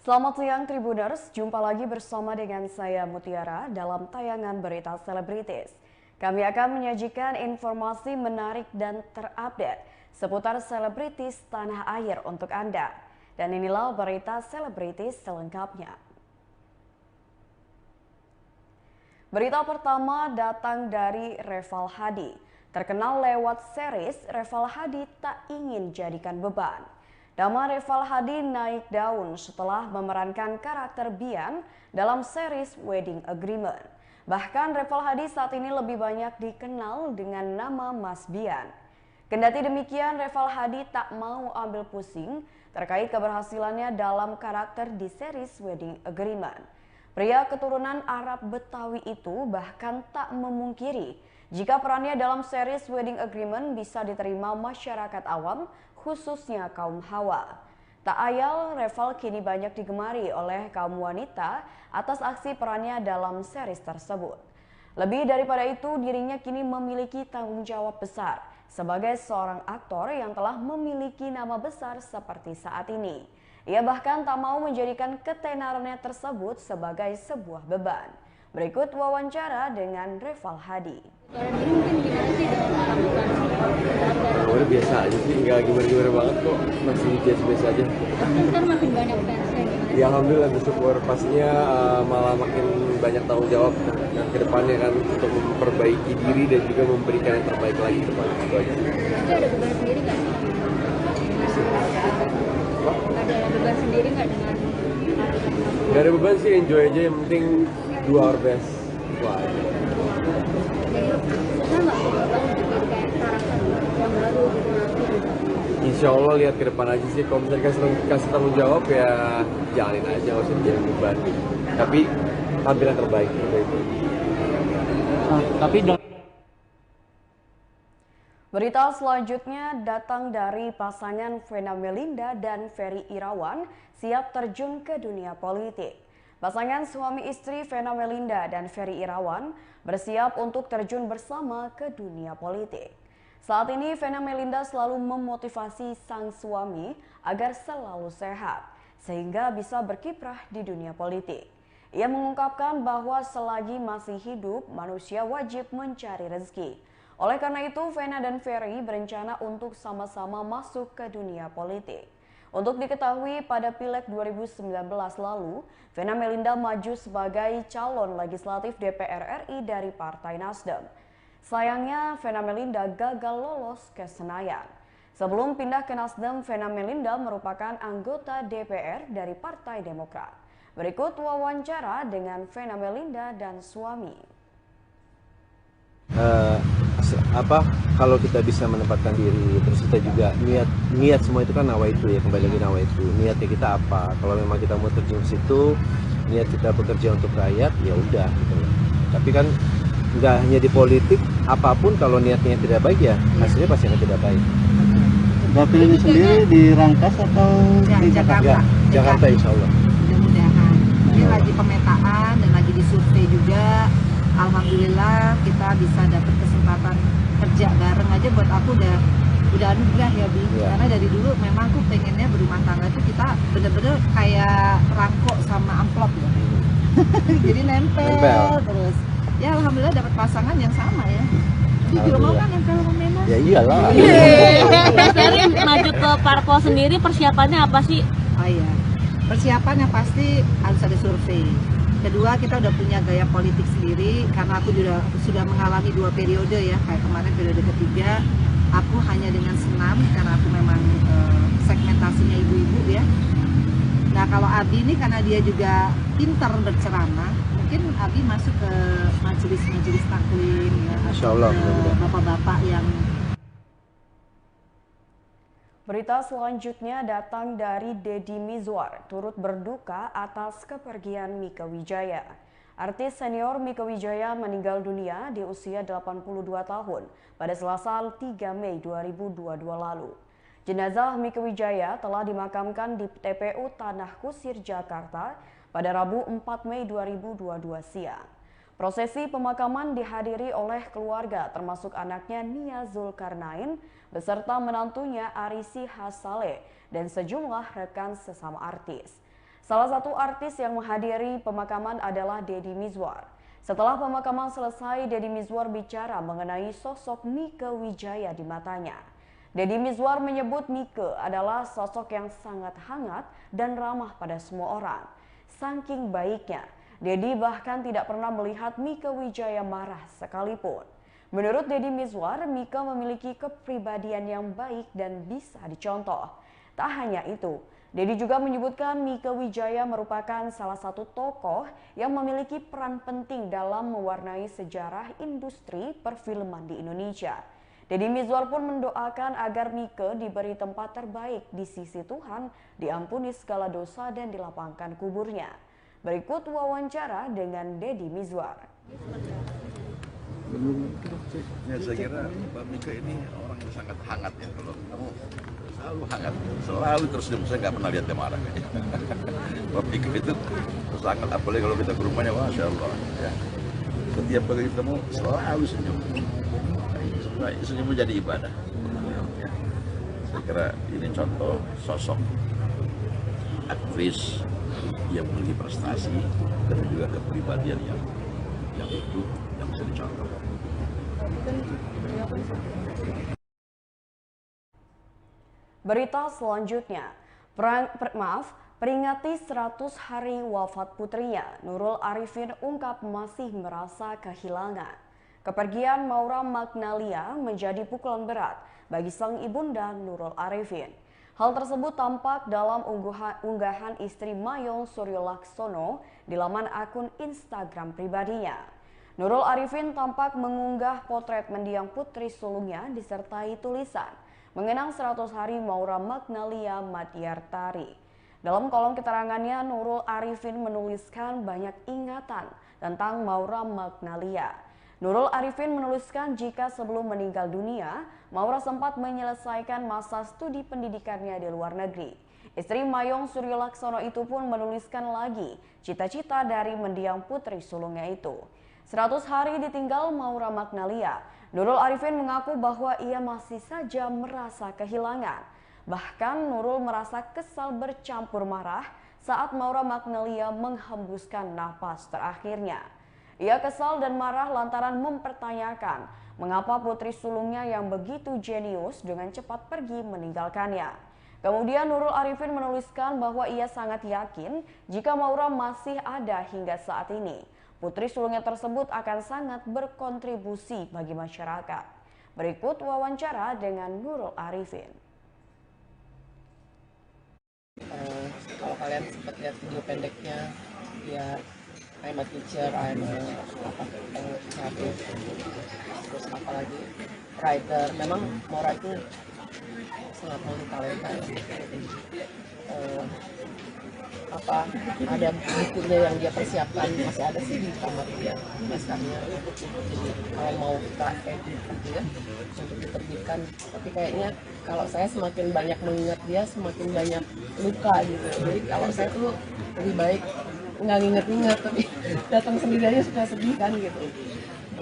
Selamat siang Tribuners, jumpa lagi bersama dengan saya Mutiara dalam tayangan berita selebritis. Kami akan menyajikan informasi menarik dan terupdate seputar selebritis tanah air untuk Anda. Dan inilah berita selebritis selengkapnya. Berita pertama datang dari Reval Hadi. Terkenal lewat series, Reval Hadi tak ingin jadikan beban. Nama Reval Hadi naik daun setelah memerankan karakter Bian dalam series Wedding Agreement. Bahkan Reval Hadi saat ini lebih banyak dikenal dengan nama Mas Bian. Kendati demikian, Reval Hadi tak mau ambil pusing terkait keberhasilannya dalam karakter di series Wedding Agreement. Pria keturunan Arab Betawi itu bahkan tak memungkiri jika perannya dalam series Wedding Agreement bisa diterima masyarakat awam, khususnya kaum hawa. Tak ayal, Reval kini banyak digemari oleh kaum wanita atas aksi perannya dalam series tersebut. Lebih daripada itu, dirinya kini memiliki tanggung jawab besar sebagai seorang aktor yang telah memiliki nama besar seperti saat ini. Ia bahkan tak mau menjadikan ketenarannya tersebut sebagai sebuah beban. Berikut wawancara dengan Reval Hadi. Udah biasa aja sih, nggak gimana-gimana banget kok, masih biasa-biasa aja. Ntar makin banyak fansnya gimana? Ya alhamdulillah bersyukur, pastinya malah makin banyak tanggung jawab ke depannya kan untuk memperbaiki diri dan juga memberikan yang terbaik lagi ke depan. Itu aja. Itu ada beban sendiri nggak? Ada beban sendiri nggak dengan? Gak ada beban sih, enjoy aja, yang penting do our best. Itu aja. Jadi susah nggak sih Bapak untuk jadi kayak karakter yang baru gitu nanti? Insya Allah lihat ke depan aja sih, kalau misalnya kasih tanggung jawab ya jalanin aja, nggak usah jadi beban. Tapi tampilan terbaik itu. Berita selanjutnya datang dari pasangan Vena Melinda dan Ferry Irawan siap terjun ke dunia politik. Pasangan suami istri Vena Melinda dan Ferry Irawan bersiap untuk terjun bersama ke dunia politik. Saat ini Vena Melinda selalu memotivasi sang suami agar selalu sehat sehingga bisa berkiprah di dunia politik. Ia mengungkapkan bahwa selagi masih hidup, manusia wajib mencari rezeki. Oleh karena itu, Vena dan Ferry berencana untuk sama-sama masuk ke dunia politik. Untuk diketahui, pada Pileg 2019 lalu, Vena Melinda maju sebagai calon legislatif DPR RI dari Partai Nasdem. Sayangnya, Vena Melinda gagal lolos ke Senayan. Sebelum pindah ke Nasdem, Vena Melinda merupakan anggota DPR dari Partai Demokrat. Berikut wawancara dengan Vena Melinda dan suami. Kalau kita bisa menempatkan diri, terus kita juga niat semua itu kan nawaitu ya, kembali lagi nawaitu. Niatnya kita apa? Kalau memang kita mau terjun ke situ, niat kita bekerja untuk rakyat, ya udah gitu loh. Tapi kan nggak hanya di politik, apapun kalau niatnya tidak baik ya hasilnya pasti akan tidak baik. Dapilnya sendiri di Rangkas atau di Jakarta? Jakarta insya Allah. Mudah-mudahan. Ini lagi pemetaan dan lagi disurvei juga. Alhamdulillah kita bisa dapat kesempatan kerja bareng aja, buat aku udah anugerah ya Bi. Ya. Karena dari dulu memang aku pengennya berumah tangga itu kita bener-bener kayak rangkok sama amplop ya. Jadi nempel terus. Ya alhamdulillah dapat pasangan yang sama ya. Jadi juga mau kan nempel sama Mena? Ya iyalah. Mas Ferry maju ke parpol sendiri, persiapannya apa sih? Oh iya, persiapan yang pasti harus ada survei. Kedua, kita udah punya gaya politik sendiri karena aku juga sudah mengalami 2 periode ya. Kayak kemarin periode ketiga, aku hanya dengan senam karena aku memang segmentasinya ibu-ibu ya. Nah kalau Abi ini karena dia juga pintar berceramah, mungkin Abi masuk ke majelis-majelis taklim ya, Insya Allah, bapak-bapak yang. Berita selanjutnya datang dari Deddy Mizwar, turut berduka atas kepergian Mieke Wijaya. Artis senior Mieke Wijaya meninggal dunia di usia 82 tahun pada Selasa 3 Mei 2022 lalu. Jenazah Mieke Wijaya telah dimakamkan di TPU Tanah Kusir, Jakarta pada Rabu 4 Mei 2022 siang. Prosesi pemakaman dihadiri oleh keluarga termasuk anaknya Nia Zulkarnain beserta menantunya Arisi Hasale dan sejumlah rekan sesama artis. Salah satu artis yang menghadiri pemakaman adalah Deddy Mizwar. Setelah pemakaman selesai, Deddy Mizwar bicara mengenai sosok Mieke Wijaya di matanya. Deddy Mizwar menyebut Mieke adalah sosok yang sangat hangat dan ramah pada semua orang. Saking baiknya, Deddy bahkan tidak pernah melihat Mieke Wijaya marah sekalipun. Menurut Deddy Mizwar, Mieke memiliki kepribadian yang baik dan bisa dicontoh. Tak hanya itu, Deddy juga menyebutkan Mieke Wijaya merupakan salah satu tokoh yang memiliki peran penting dalam mewarnai sejarah industri perfilman di Indonesia. Deddy Mizwar pun mendoakan agar Mieke diberi tempat terbaik di sisi Tuhan, diampuni segala dosa dan dilapangkan kuburnya. Berikut wawancara dengan Deddy Mizwar. Ya, saya kira Mbak Mieke ini orang yang sangat hangat ya. Kalau kamu selalu hangat, selalu tersenyum. Saya nggak pernah lihat dia marah. Mbak Mieke itu sangat, apalagi kalau kita ke rumahnya, Masya Allah. Ya. Setiap kali ketemu selalu senyum. Senyum menjadi ibadah. Ya. Saya kira ini contoh sosok aktris yang memiliki prestasi dan juga kepribadian yang itu yang bisa dicontoh. Berita selanjutnya, peringati 100 hari wafat putrinya, Nurul Arifin ungkap masih merasa kehilangan. Kepergian Maura Magnalia menjadi pukulan berat bagi sang ibunda Nurul Arifin. Hal tersebut tampak dalam unggahan istri Mayong Suryolaksono di laman akun Instagram pribadinya. Nurul Arifin tampak mengunggah potret mendiang putri sulungnya disertai tulisan mengenang 100 hari Maura Magnalia Madyartari. Dalam kolom keterangannya, Nurul Arifin menuliskan banyak ingatan tentang Maura Magnalia. Nurul Arifin menuliskan jika sebelum meninggal dunia, Maura sempat menyelesaikan masa studi pendidikannya di luar negeri. Istri Mayong Suryolaksono itu pun menuliskan lagi cita-cita dari mendiang putri sulungnya itu. 100 hari ditinggal Maura Magnalia, Nurul Arifin mengaku bahwa ia masih saja merasa kehilangan. Bahkan Nurul merasa kesal bercampur marah saat Maura Magnalia menghembuskan napas terakhirnya. Ia kesal dan marah lantaran mempertanyakan mengapa putri sulungnya yang begitu jenius dengan cepat pergi meninggalkannya. Kemudian Nurul Arifin menuliskan bahwa ia sangat yakin jika Maura masih ada hingga saat ini, putri sulungnya tersebut akan sangat berkontribusi bagi masyarakat. Berikut wawancara dengan Nurul Arifin. Kalau kalian sempat lihat video pendeknya, ya I'm a teacher, I'm a terus apa lagi writer. Memang Maura itu sangat multitalenta ya. Ada bukunya yang dia persiapkan, masih ada sih di kamar dia naskahnya. Jadi kalau mau kita edit gitu ya untuk diterbitkan, tapi kayaknya kalau saya semakin banyak mengingat dia semakin banyak luka gitu. Jadi kalau saya tuh lebih baik nggak nginget-nginget, tapi datang sendiri aja suka sedih kan gitu.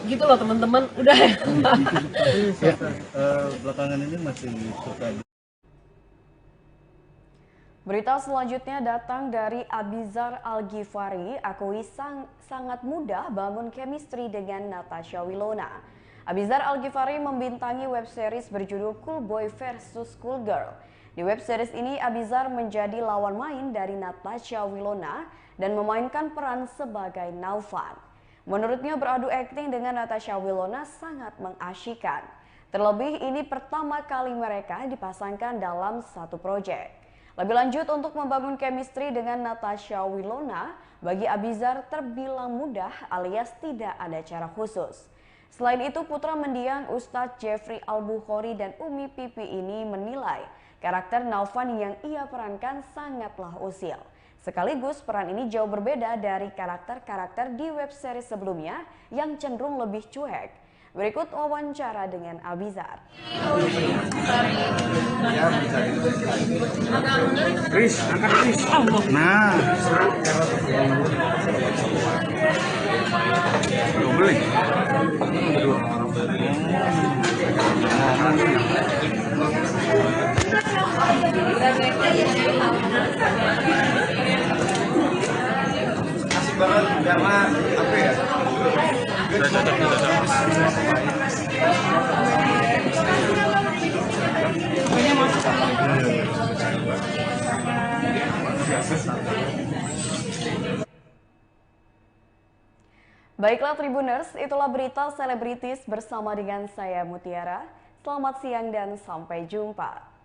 Gitu loh teman-teman, udah ya. Belakangan ini masih suka. Berita selanjutnya datang dari Abizar Al-Ghifari, akui sangat mudah bangun chemistry dengan Natasha Wilona. Abizar Al-Ghifari membintangi web series berjudul Cool Boy vs Cool Girl. Di web series ini, Abizar menjadi lawan main dari Natasha Wilona dan memainkan peran sebagai Naufan. Menurutnya beradu akting dengan Natasha Wilona sangat mengasyikkan. Terlebih ini pertama kali mereka dipasangkan dalam satu proyek. Lebih lanjut, untuk membangun chemistry dengan Natasha Wilona, bagi Abizar terbilang mudah alias tidak ada cara khusus. Selain itu, putra mendiang Ustadz Jeffrey Al-Bukhari dan Umi Pipi ini menilai karakter Naufan yang ia perankan sangatlah usil. Sekaligus peran ini jauh berbeda dari karakter-karakter di web series sebelumnya yang cenderung lebih cuek. Berikut wawancara dengan Abizar. Chris, angkat Chris. Nah. Boleh. karena apa ya? Baiklah Tribuners, itulah berita selebritis bersama dengan saya Mutiara. Selamat siang dan sampai jumpa.